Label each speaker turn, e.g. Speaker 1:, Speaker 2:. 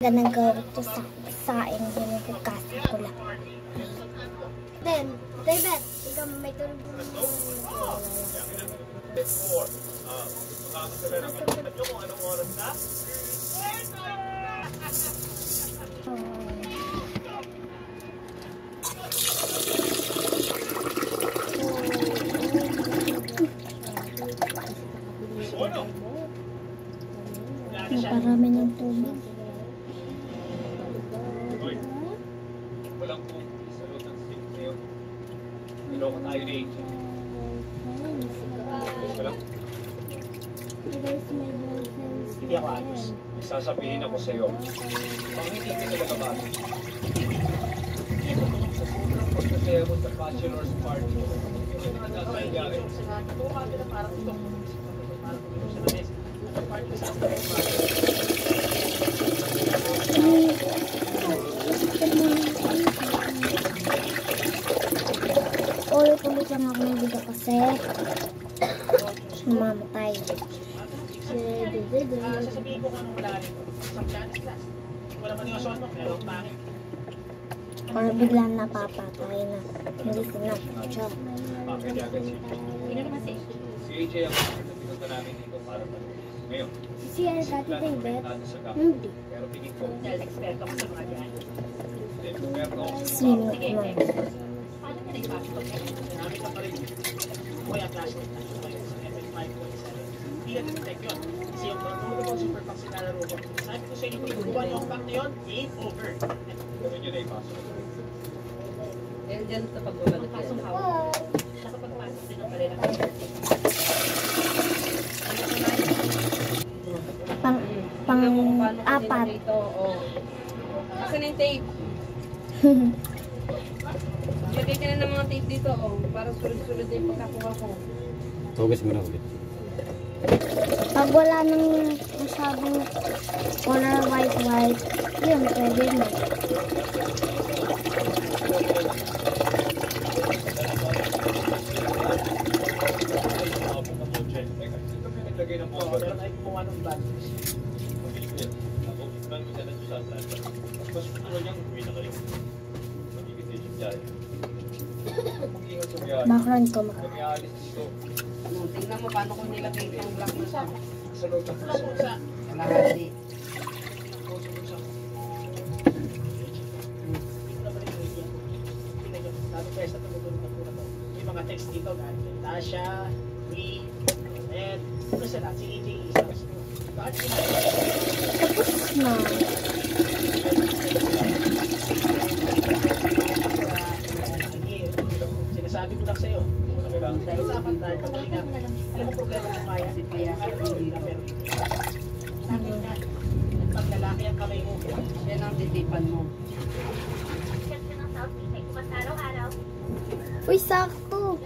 Speaker 1: Nagawa ito sa saing, ginagkakasin ko lang. Then, David, ikaw may tulong po. Naparami ng tubig.
Speaker 2: Walang kung sa loob ng stick ngayon. Niloko tayo ni Angel. Walang. Hindi ako ayos. Sasabihin ako sa'yo. Pag hindi ka talaga ba? Hindi mo tulong sa sobrang pagkasaya mo sa bachelor's party. Hindi mo nagkakayari. Ito ka na parang ito. Parang ito siya na mes. Ang party sa akin.
Speaker 1: Ulit-ulit lang ako ng video kasi namamatay.
Speaker 2: Sasabihin ko kung anong wala rin. Isang chance class. Wala man yung ason mo, pero ang pangit.
Speaker 1: Or biglang napapatay na. Hindi sinap. Chok.
Speaker 2: Si AJ ang pinunta namin dito para tanong. Ngayon,
Speaker 1: Si dati David?
Speaker 2: hindi. Pero tingin ko, expert ako sa mga diyan.
Speaker 1: Sino naman?
Speaker 2: Paano ka nagpapito? Namin ka pa rin. Kuya classmate na siya ngayon sa FM5.7. Hindi ka detect yun. Kasi yung mga super pack si Nala Robo. Sabi ko sa inyo, kung ikukuha niyo ang pack na yun, game over. Gawin nyo na ipasok.
Speaker 3: Eh, dyan sa pagbabalot yan.
Speaker 2: Nakapagpasok din ang pala ng
Speaker 1: Pang-apat.
Speaker 3: Kasi na yung tape. Lagay ka na ng mga tape dito, oh, para sulit-sulit yung pagkakuha ko.
Speaker 4: Tugas mo na ulit.
Speaker 1: Pag wala nang masyadong color white, yun, pwede na.
Speaker 2: naglagay ng power. Pero ay kumuha ng batteries. Mabilis ko yan. Ako, ibang isa na sa planta. Mas puro niyang uwi na kayo. Magigit din yung dyan. Mag-ingat sa biyari.
Speaker 1: Background ko
Speaker 2: Kami aalis dito.
Speaker 3: Tingnan mo paano kung nilagay itong black na siya.
Speaker 2: Sa loob ng pusa.
Speaker 3: Kalahati.
Speaker 2: May mga text dito guys. Tasha, we, and ano sila? Si AJ Isas.
Speaker 1: tapos na.
Speaker 2: Sinasabi ko lang sa'yo. Dahil sa akin tayo pagalinga. Alam mo problema ng maya. Alam mo hindi na pero sabi na, pag lalaki ang kamay mo,
Speaker 3: Yan ang titipan mo.
Speaker 1: Uy, sakto.